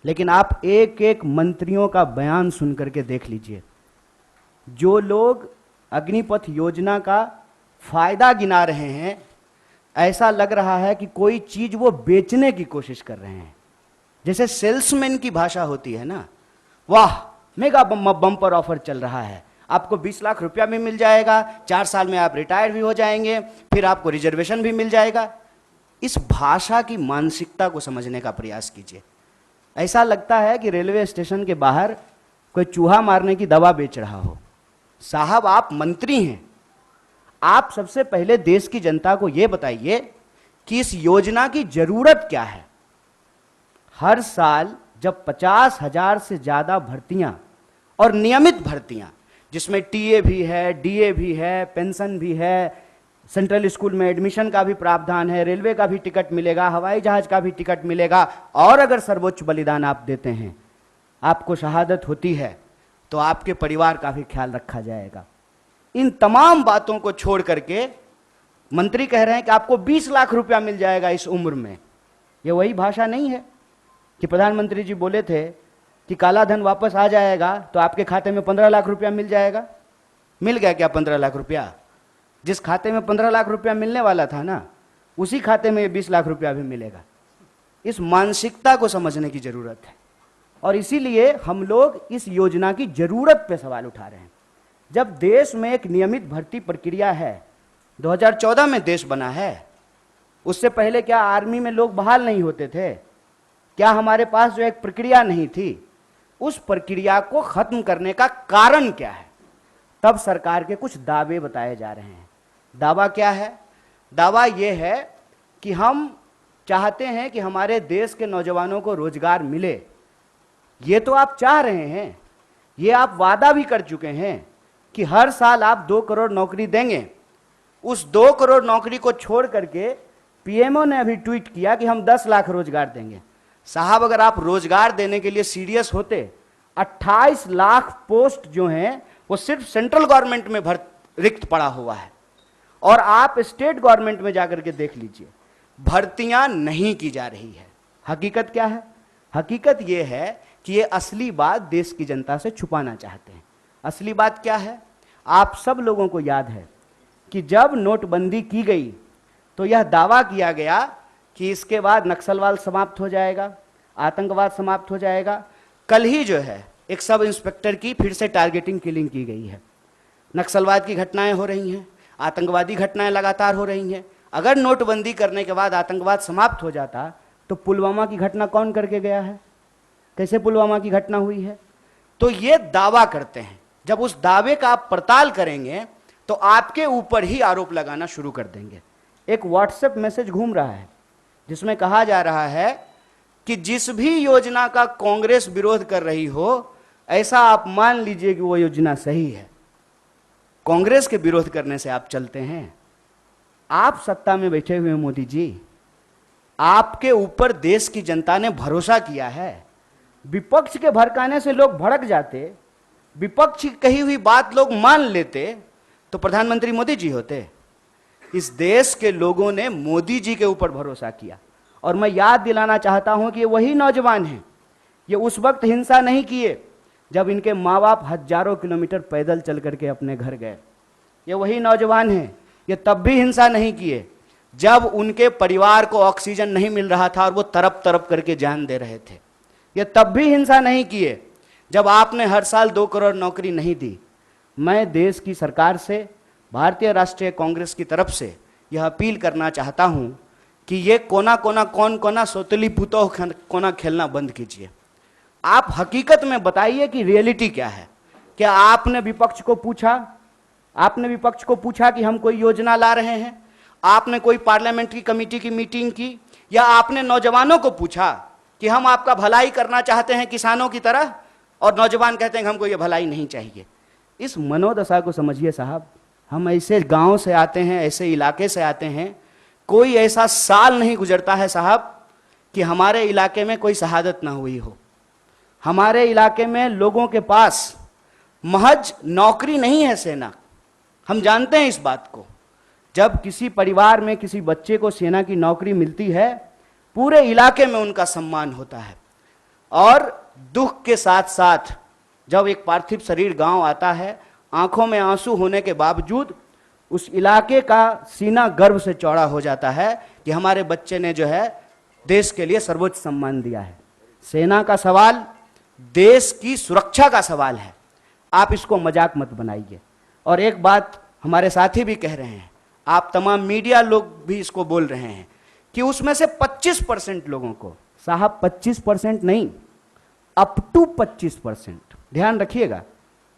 लेकिन आप एक एक मंत्रियों का बयान सुन करके देख लीजिए। जो लोग अग्निपथ योजना का फायदा गिना रहे हैं, ऐसा लग रहा है कि कोई चीज वो बेचने की कोशिश कर रहे हैं। जैसे सेल्समैन की भाषा होती है ना, वाह मेगा बम्पर ऑफर चल रहा है, आपको 20 लाख रुपया भी मिल जाएगा, 4 साल में आप रिटायर भी हो जाएंगे, फिर आपको रिजर्वेशन भी मिल जाएगा। इस भाषा की मानसिकता को समझने का प्रयास कीजिए। ऐसा लगता है कि रेलवे स्टेशन के बाहर कोई चूहा मारने की दवा बेच रहा हो। साहब आप मंत्री हैं, आप सबसे पहले देश की जनता को यह बताइए कि इस योजना की जरूरत क्या है। हर साल जब 50,000 से ज्यादा भर्तियां और नियमित भर्तियां, जिसमें टीए भी है, डीए भी है, पेंशन भी है, सेंट्रल स्कूल में एडमिशन का भी प्रावधान है, रेलवे का भी टिकट मिलेगा, हवाई जहाज का भी टिकट मिलेगा, और अगर सर्वोच्च बलिदान आप देते हैं, आपको शहादत होती है, तो आपके परिवार का भी ख्याल रखा जाएगा। इन तमाम बातों को छोड़ करके मंत्री कह रहे हैं कि आपको 20 लाख रुपया मिल जाएगा इस उम्र में। ये वही भाषा नहीं है कि प्रधानमंत्री जी बोले थे कि काला धन वापस आ जाएगा तो आपके खाते में 15 लाख रुपया मिल जाएगा। मिल गया क्या 15 लाख रुपया? जिस खाते में 15 लाख रुपया मिलने वाला था ना, उसी खाते में 20 लाख रुपया भी मिलेगा। इस मानसिकता को समझने की जरूरत है, और इसीलिए हम लोग इस योजना की जरूरत पे सवाल उठा रहे हैं। जब देश में एक नियमित भर्ती प्रक्रिया है, 2014 में देश बना है, उससे पहले क्या आर्मी में लोग बहाल नहीं होते थे? क्या हमारे पास जो एक प्रक्रिया नहीं थी, उस प्रक्रिया को खत्म करने का कारण क्या है? तब सरकार के कुछ दावे बताए जा रहे हैं। दावा क्या है? दावा यह है कि हम चाहते हैं कि हमारे देश के नौजवानों को रोजगार मिले। ये तो आप चाह रहे हैं, ये आप वादा भी कर चुके हैं कि हर साल आप 2 करोड़ नौकरी देंगे। उस 2 करोड़ नौकरी को छोड़ करके पीएमओ ने अभी ट्वीट किया कि हम 10 लाख रोजगार देंगे। साहब अगर आप रोजगार देने के लिए सीरियस होते, 28 लाख पोस्ट जो हैं वो सिर्फ सेंट्रल गवर्नमेंट में रिक्त पड़ा हुआ है, और आप स्टेट गवर्नमेंट में जाकर के देख लीजिए, भर्तियां नहीं की जा रही है। हकीकत क्या है? हकीकत यह है कि ये असली बात देश की जनता से छुपाना चाहते हैं। असली बात क्या है? आप सब लोगों को याद है कि जब नोटबंदी की गई तो यह दावा किया गया कि इसके बाद नक्सलवाद समाप्त हो जाएगा, आतंकवाद समाप्त हो जाएगा। कल ही जो है एक सब इंस्पेक्टर की फिर से टारगेटिंग किलिंग की गई है। नक्सलवाद की घटनाएं हो रही हैं, आतंकवादी घटनाएं लगातार हो रही हैं। अगर नोटबंदी करने के बाद आतंकवाद समाप्त हो जाता तो पुलवामा की घटना कौन करके गया है? कैसे पुलवामा की घटना हुई है? तो ये दावा करते हैं। जब उस दावे का आप पड़ताल करेंगे तो आपके ऊपर ही आरोप लगाना शुरू कर देंगे। एक व्हाट्सएप मैसेज घूम रहा है जिसमें कहा जा रहा है कि जिस भी योजना का कांग्रेस विरोध कर रही हो, ऐसा आप मान लीजिए कि वो योजना सही है। कांग्रेस के विरोध करने से आप चलते हैं? आप सत्ता में बैठे हुए मोदी जी, आपके ऊपर देश की जनता ने भरोसा किया है। विपक्ष के भड़काने से लोग भड़क जाते, विपक्ष की कही हुई बात लोग मान लेते, तो प्रधानमंत्री मोदी जी होते। इस देश के लोगों ने मोदी जी के ऊपर भरोसा किया, और मैं याद दिलाना चाहता हूं कि ये वही नौजवान हैं। ये उस वक्त हिंसा नहीं किए जब इनके माँ बाप हजारों किलोमीटर पैदल चल करके अपने घर गए। ये वही नौजवान हैं, ये तब भी हिंसा नहीं किए जब उनके परिवार को ऑक्सीजन नहीं मिल रहा था और वो तरप तरप करके जान दे रहे थे। ये तब भी हिंसा नहीं किए जब आपने हर साल 2 करोड़ नौकरी नहीं दी। मैं देश की सरकार से, भारतीय राष्ट्रीय कांग्रेस की तरफ से यह अपील करना चाहता हूं कि ये कोना कोना कौन कोना सोतली पुतो कोना खेलना बंद कीजिए। आप हकीकत में बताइए कि रियलिटी क्या है। क्या आपने विपक्ष को पूछा? आपने विपक्ष को पूछा कि हम कोई योजना ला रहे हैं? आपने कोई पार्लियामेंट्री कमेटी की मीटिंग की? या आपने नौजवानों को पूछा कि हम आपका भलाई करना चाहते हैं किसानों की तरह, और नौजवान कहते हैं कि हमको ये भलाई नहीं चाहिए? इस मनोदशा को समझिए साहब। हम ऐसे गांव से आते हैं, ऐसे इलाके से आते हैं, कोई ऐसा साल नहीं गुजरता है साहब कि हमारे इलाके में कोई शहादत ना हुई हो। हमारे इलाके में लोगों के पास महज नौकरी नहीं है सेना, हम जानते हैं इस बात को। जब किसी परिवार में किसी बच्चे को सेना की नौकरी मिलती है, पूरे इलाके में उनका सम्मान होता है। और दुख के साथ साथ जब एक पार्थिव शरीर गांव आता है, आंखों में आंसू होने के बावजूद उस इलाके का सीना गर्व से चौड़ा हो जाता है कि हमारे बच्चे ने जो है देश के लिए सर्वोच्च सम्मान दिया है। सेना का सवाल देश की सुरक्षा का सवाल है, आप इसको मजाक मत बनाइए। और एक बात हमारे साथी भी कह रहे हैं, आप तमाम मीडिया लोग भी इसको बोल रहे हैं कि उसमें से 25% लोगों को, साहब 25% नहीं, अप टू 25%, ध्यान रखिएगा,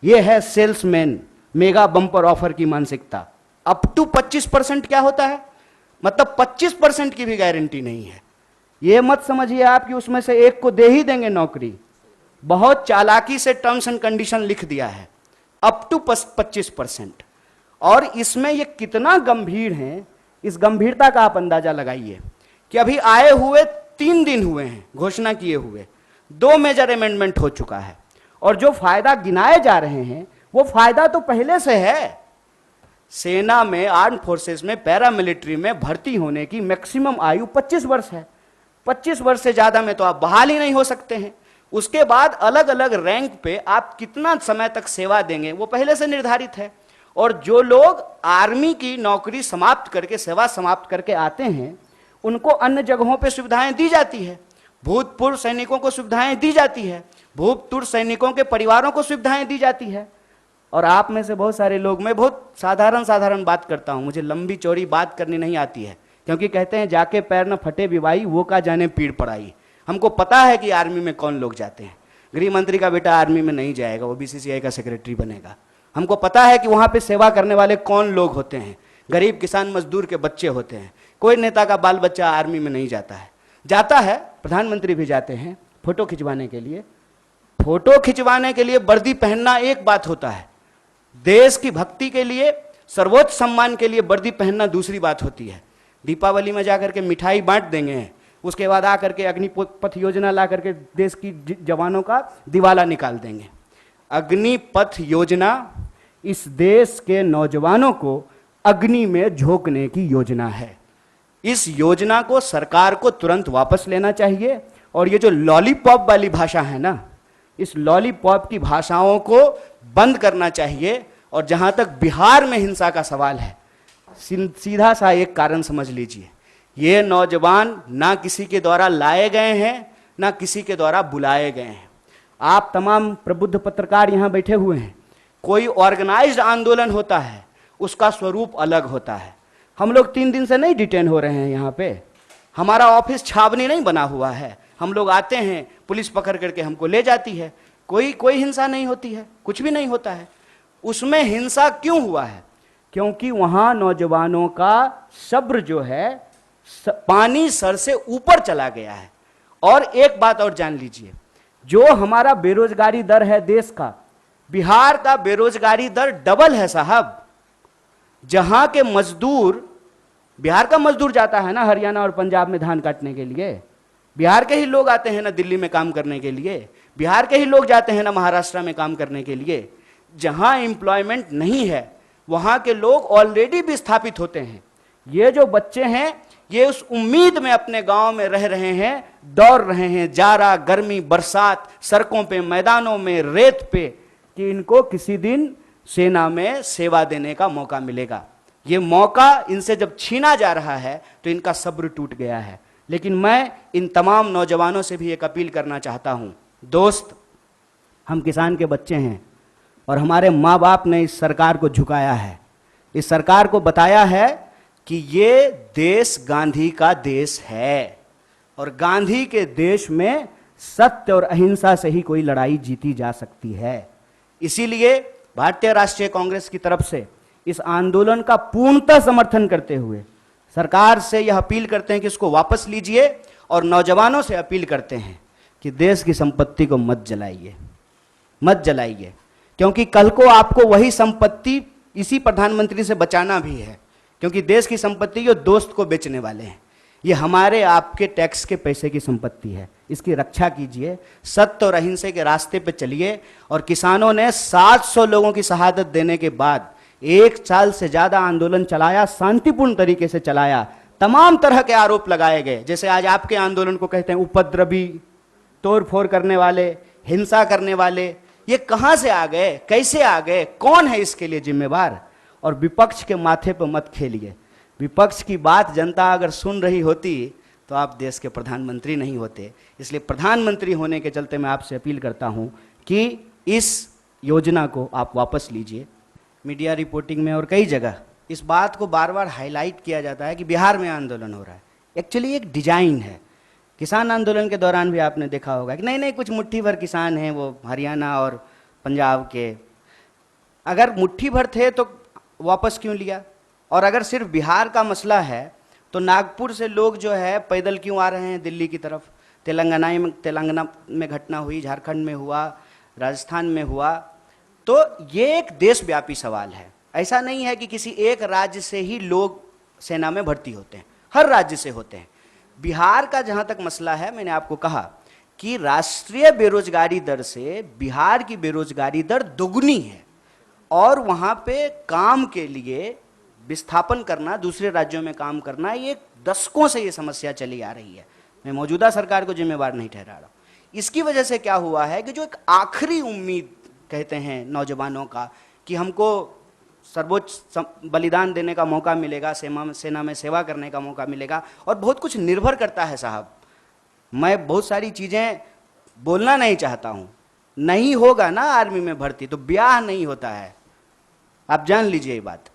यह है सेल्समैन मेगा बम्पर ऑफर की मानसिकता। अप टू 25% क्या होता है? मतलब 25% की भी गारंटी नहीं है। यह मत समझिए आप कि उसमें से एक को दे ही देंगे नौकरी। बहुत चालाकी से टर्म्स एंड कंडीशन लिख दिया है, अप टू 25%। और इसमें यह कितना गंभीर है, इस गंभीरता का आप अंदाजा लगाइए कि अभी आए हुए 3 दिन हुए हैं घोषणा किए हुए, 2 मेजर अमेंडमेंट हो चुका है, और जो फायदा गिनाए जा रहे हैं वो फायदा तो पहले से है। सेना में, आर्म फोर्सेस में, पैरामिलिट्री में भर्ती होने की मैक्सिमम आयु 25 वर्ष है। 25 वर्ष से ज्यादा में तो आप बहाल ही नहीं हो सकते हैं। उसके बाद अलग अलग रैंक पे आप कितना समय तक सेवा देंगे वो पहले से निर्धारित है। और जो लोग आर्मी की नौकरी समाप्त करके, सेवा समाप्त करके आते हैं, उनको अन्य जगहों पे सुविधाएं दी जाती है। भूतपूर्व सैनिकों को सुविधाएं दी जाती है, भूतपूर्व सैनिकों के परिवारों को सुविधाएं दी जाती है। और आप में से बहुत सारे लोग, मैं बहुत साधारण बात करता हूं, मुझे लंबी चौड़ी बात करनी नहीं आती है, क्योंकि कहते हैं जाके पैर न फटे विवाई, वो का जाने पीड़ पड़ाई। हमको पता है कि आर्मी में कौन लोग जाते हैं। गृह मंत्री का बेटा आर्मी में नहीं जाएगा, वो बीसीसीआई का सेक्रेटरी बनेगा। हमको पता है कि वहां पे सेवा करने वाले कौन लोग होते हैं, गरीब किसान मजदूर के बच्चे होते हैं। कोई नेता का बाल बच्चा आर्मी में नहीं जाता है। जाता है, प्रधानमंत्री भी जाते हैं फोटो खिंचवाने के लिए। फोटो खिंचवाने के लिए वर्दी पहनना एक बात होता है, देश की भक्ति के लिए, सर्वोच्च सम्मान के लिए वर्दी पहनना दूसरी बात होती है। दीपावली में जाकर के मिठाई बांट देंगे, उसके बाद आकर के अग्निपथ योजना ला करके देश की जवानों का दिवाला निकाल देंगे। अग्निपथ योजना इस देश के नौजवानों को अग्नि में झोंकने की योजना है। इस योजना को सरकार को तुरंत वापस लेना चाहिए। और ये जो लॉलीपॉप वाली भाषा है ना, इस लॉलीपॉप की भाषाओं को बंद करना चाहिए। और जहां तक बिहार में हिंसा का सवाल है, सीधा सा एक कारण समझ लीजिए, ये नौजवान ना किसी के द्वारा लाए गए हैं, ना किसी के द्वारा बुलाए गए हैं। आप तमाम प्रबुद्ध पत्रकार यहां बैठे हुए हैं, कोई ऑर्गेनाइज्ड आंदोलन होता है, उसका स्वरूप अलग होता है। हम लोग 3 दिन से नहीं डिटेन हो रहे हैं यहाँ पे, हमारा ऑफिस छावनी नहीं बना हुआ है। हम लोग आते हैं, पुलिस पकड़ करके हमको ले जाती है, कोई हिंसा नहीं होती है, कुछ भी नहीं होता है। उसमें हिंसा क्यों हुआ है? क्योंकि वहां नौजवानों का सब्र जो है पानी सर से ऊपर चला गया है। और एक बात और जान लीजिए, जो हमारा बेरोजगारी दर है देश का, बिहार का बेरोजगारी दर डबल है साहब। जहां के मजदूर, बिहार का मजदूर जाता है ना हरियाणा और पंजाब में धान काटने के लिए, बिहार के ही लोग आते हैं ना दिल्ली में काम करने के लिए, बिहार के ही लोग जाते हैं ना महाराष्ट्र में काम करने के लिए। जहां एम्प्लॉयमेंट नहीं है वहां के लोग ऑलरेडी विस्थापित होते हैं। ये जो बच्चे हैं ये उस उम्मीद में अपने गांव में रह रहे हैं, दौड़ रहे हैं जाड़ा गर्मी बरसात, सड़कों पे, मैदानों में, रेत पे, कि इनको किसी दिन सेना में सेवा देने का मौका मिलेगा। ये मौका इनसे जब छीना जा रहा है तो इनका सब्र टूट गया है। लेकिन मैं इन तमाम नौजवानों से भी एक अपील करना चाहता हूं, दोस्त, हम किसान के बच्चे हैं और हमारे माँ बाप ने इस सरकार को झुकाया है, इस सरकार को बताया है कि ये देश गांधी का देश है और गांधी के देश में सत्य और अहिंसा से ही कोई लड़ाई जीती जा सकती है। इसीलिए भारतीय राष्ट्रीय कांग्रेस की तरफ से इस आंदोलन का पूर्णतः समर्थन करते हुए सरकार से यह अपील करते हैं कि इसको वापस लीजिए और नौजवानों से अपील करते हैं कि देश की संपत्ति को मत जलाइए, मत जलाइए, क्योंकि कल को आपको वही संपत्ति इसी प्रधानमंत्री से बचाना भी है। क्योंकि देश की संपत्ति ये दोस्त को बेचने वाले हैं, ये हमारे आपके टैक्स के पैसे की संपत्ति है, इसकी रक्षा कीजिए, सत्य और अहिंसा के रास्ते पे चलिए। और किसानों ने 700 लोगों की शहादत देने के बाद 1 साल से ज्यादा आंदोलन चलाया, शांतिपूर्ण तरीके से चलाया, तमाम तरह के आरोप लगाए गए, जैसे आज आपके आंदोलन को कहते हैं उपद्रवी, तोड़ फोड़ करने वाले, हिंसा करने वाले, ये कहां से आ गए, कैसे आ गए, कौन है इसके लिए जिम्मेवार? और विपक्ष के माथे पर मत खेलिए। विपक्ष की बात जनता अगर सुन रही होती तो आप देश के प्रधानमंत्री नहीं होते। इसलिए प्रधानमंत्री होने के चलते मैं आपसे अपील करता हूं कि इस योजना को आप वापस लीजिए। मीडिया रिपोर्टिंग में और कई जगह इस बात को बार बार हाईलाइट किया जाता है कि बिहार में आंदोलन हो रहा है। एक्चुअली एक डिजाइन है। किसान आंदोलन के दौरान भी आपने देखा होगा कि नहीं नहीं कुछ मुट्ठी भर किसान हैं वो हरियाणा और पंजाब के। अगर मुट्ठी भर थे तो वापस क्यों लिया? और अगर सिर्फ बिहार का मसला है तो नागपुर से लोग जो है पैदल क्यों आ रहे हैं दिल्ली की तरफ? तेलंगाना में घटना हुई, झारखंड में हुआ, राजस्थान में हुआ। तो ये एक देशव्यापी सवाल है। ऐसा नहीं है कि किसी एक राज्य से ही लोग सेना में भर्ती होते हैं, हर राज्य से होते हैं। बिहार का जहां तक मसला है, मैंने आपको कहा कि राष्ट्रीय बेरोजगारी दर से बिहार की बेरोजगारी दर दोगुनी है और वहां पे काम के लिए विस्थापन करना, दूसरे राज्यों में काम करना, ये दशकों से ये समस्या चली आ रही है। मैं मौजूदा सरकार को जिम्मेवार नहीं ठहरा रहा। इसकी वजह से क्या हुआ है कि जो एक आखिरी उम्मीद कहते हैं नौजवानों का कि हमको सर्वोच्च बलिदान देने का मौका मिलेगा, सेना में सेवा करने का मौका मिलेगा, और बहुत कुछ निर्भर करता है साहब। मैं बहुत सारी चीज़ें बोलना नहीं चाहता हूँ। नहीं होगा ना आर्मी में भर्ती तो ब्याह नहीं होता है, आप जान लीजिए ये बात।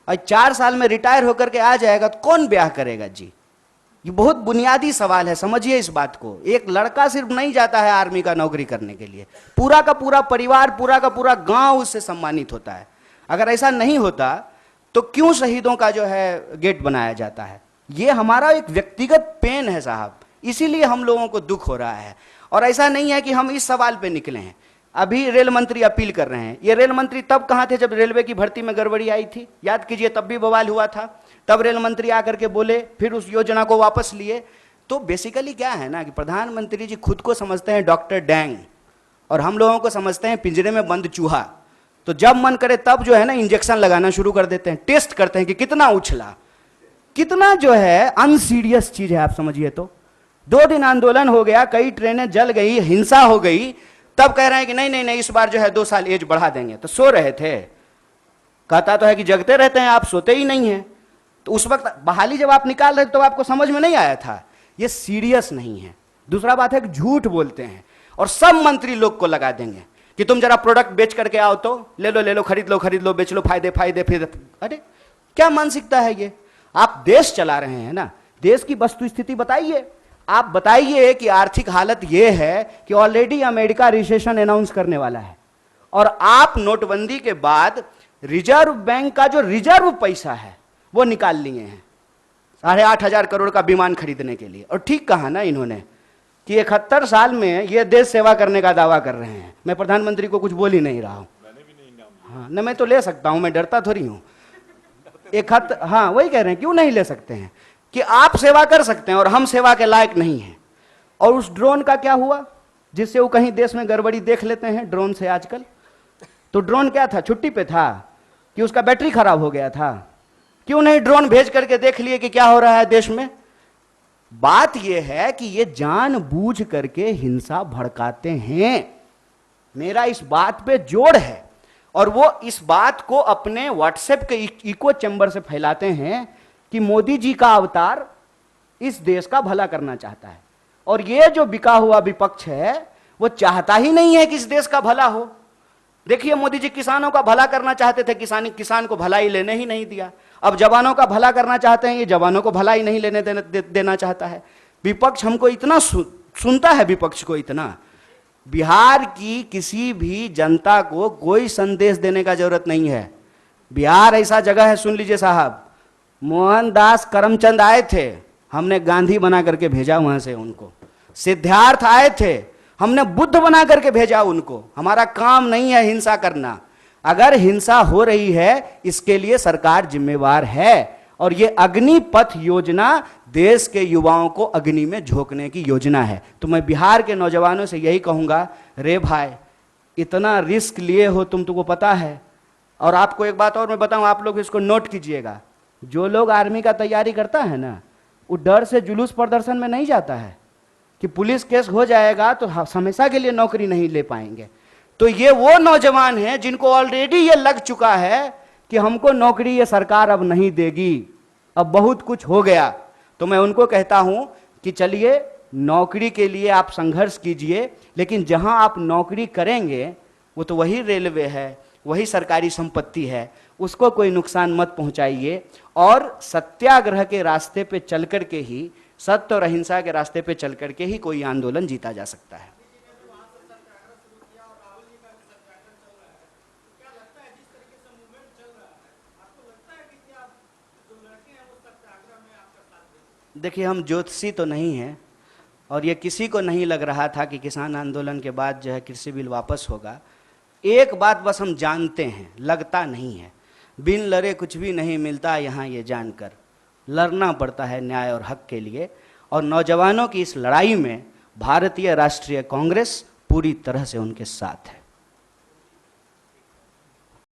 और 4 साल में रिटायर होकर के आ जाएगा तो कौन ब्याह करेगा जी? ये बहुत बुनियादी सवाल है, समझिए इस बात को। एक लड़का सिर्फ नहीं जाता है आर्मी का नौकरी करने के लिए, पूरा का पूरा परिवार, पूरा का पूरा गांव उससे सम्मानित होता है। अगर ऐसा नहीं होता तो क्यों शहीदों का जो है गेट बनाया जाता है? ये हमारा एक व्यक्तिगत पेन है साहब, इसीलिए हम लोगों को दुख हो रहा है। और ऐसा नहीं है कि हम इस सवाल पे निकले हैं। अभी रेल मंत्री अपील कर रहे हैं। ये रेल मंत्री तब कहां थे जब रेलवे की भर्ती में गड़बड़ी आई थी? याद कीजिए, तब भी बवाल हुआ था। तब रेल मंत्री आकर के बोले, फिर उस योजना को वापस लिए। तो बेसिकली क्या है ना कि प्रधानमंत्री जी खुद को समझते हैं डॉक्टर डैंग और हम लोगों को समझते हैं पिंजरे में बंद चूहा। तो जब मन करे तब जो है ना इंजेक्शन लगाना शुरू कर देते हैं, टेस्ट करते हैं कि कितना उछला, कितना जो है अनसीरियस चीज है। आप समझिए तो 2 दिन आंदोलन हो गया, कई ट्रेनें जल गई, हिंसा हो गई, तब कह रहे हैं कि नहीं नहीं नहीं इस बार जो है 2 साल एज बढ़ा देंगे। तो सो रहे थे। कहता तो है कि जगते रहते हैं आप, सोते ही नहीं हैं। तो उस वक्त बहाली जब आप निकाल रहे थे तो आपको समझ में नहीं आया था। ये सीरियस नहीं है। दूसरा बात है कि झूठ बोलते हैं और सब मंत्री लोग को लगा देंगे कि तुम जरा प्रोडक्ट बेच करके आओ तो ले लो, खरीद लो, बेच लो, फायदे फिर। अरे क्या मानसिकता है ये? आप देश चला रहे हैं ना, देश की वस्तु स्थिति बताइए। आप बताइए कि आर्थिक हालत यह है कि ऑलरेडी अमेरिका रिसेशन अनाउंस करने वाला है और आप नोटबंदी के बाद रिजर्व बैंक का जो रिजर्व पैसा है वो निकाल लिए हैं 8,500 करोड़ का विमान खरीदने के लिए। और ठीक कहा ना इन्होंने कि 71 साल में ये देश सेवा करने का दावा कर रहे हैं। मैं प्रधानमंत्री को कुछ बोल ही नहीं रहा हूं। हाँ न, मैं तो ले सकता हूं, मैं डरता थोड़ी हूं। हाँ वही कह रहे हैं, क्यों नहीं ले सकते हैं कि आप सेवा कर सकते हैं और हम सेवा के लायक नहीं हैं। और उस ड्रोन का क्या हुआ जिससे वो कहीं देश में गड़बड़ी देख लेते हैं ड्रोन से आजकल? तो ड्रोन क्या था, छुट्टी पे था कि उसका बैटरी खराब हो गया था? क्यों नहीं ड्रोन भेज करके देख लिए कि क्या हो रहा है देश में? बात यह है कि ये जानबूझ करके हिंसा भड़काते हैं। मेरा इस बात पे जोर है और वो इस बात को अपने व्हाट्सएप के इको चैम्बर से फैलाते हैं कि मोदी जी का अवतार इस देश का भला करना चाहता है। और ये जो बिका हुआ विपक्ष है वो चाहता ही नहीं है कि इस देश का भला हो। देखिए मोदी जी किसानों का भला करना चाहते थे, किसान को भलाई लेने ही नहीं दिया। अब जवानों का भला करना चाहते हैं, ये जवानों को भलाई नहीं लेने देना चाहता है। विपक्ष हमको इतना सुनता है, विपक्ष को इतना। बिहार की किसी भी जनता को कोई संदेश देने का जरूरत नहीं है। बिहार ऐसा जगह है, सुन लीजिए साहब, मोहनदास करमचंद आए थे, हमने गांधी बना करके भेजा वहां से उनको। सिद्धार्थ आए थे, हमने बुद्ध बना करके भेजा उनको। हमारा काम नहीं है हिंसा करना। अगर हिंसा हो रही है इसके लिए सरकार जिम्मेवार है। और ये अग्निपथ योजना देश के युवाओं को अग्नि में झोंकने की योजना है। तो मैं बिहार के नौजवानों से यही कहूंगा, रे भाई इतना रिस्क लिए हो तुमको पता है। और आपको एक बात और मैं बताऊं, आप लोग इसको नोट कीजिएगा, जो लोग आर्मी का तैयारी करता है ना वो डर से जुलूस प्रदर्शन में नहीं जाता है कि पुलिस केस हो जाएगा तो हमेशा के लिए नौकरी नहीं ले पाएंगे। तो ये वो नौजवान हैं जिनको ऑलरेडी ये लग चुका है कि हमको नौकरी ये सरकार अब नहीं देगी, अब बहुत कुछ हो गया। तो मैं उनको कहता हूं कि चलिए नौकरी के लिए आप संघर्ष कीजिए, लेकिन जहां आप नौकरी करेंगे वो तो वही रेलवे है, वही सरकारी संपत्ति है, उसको कोई नुकसान मत पहुंचाइए। और सत्याग्रह के रास्ते पे चल करके ही, सत्य और अहिंसा के रास्ते पे चल करके ही कोई आंदोलन जीता जा सकता है। देखिए, हम ज्योतिषी तो नहीं हैं और ये किसी को नहीं लग रहा था कि किसान आंदोलन के बाद जो है कृषि बिल वापस होगा। एक बात बस हम जानते हैं, लगता नहीं है, बिन लड़े कुछ भी नहीं मिलता यहाँ, ये जानकर लड़ना पड़ता है न्याय और हक के लिए। और नौजवानों की इस लड़ाई में भारतीय राष्ट्रीय कांग्रेस पूरी तरह से उनके साथ है।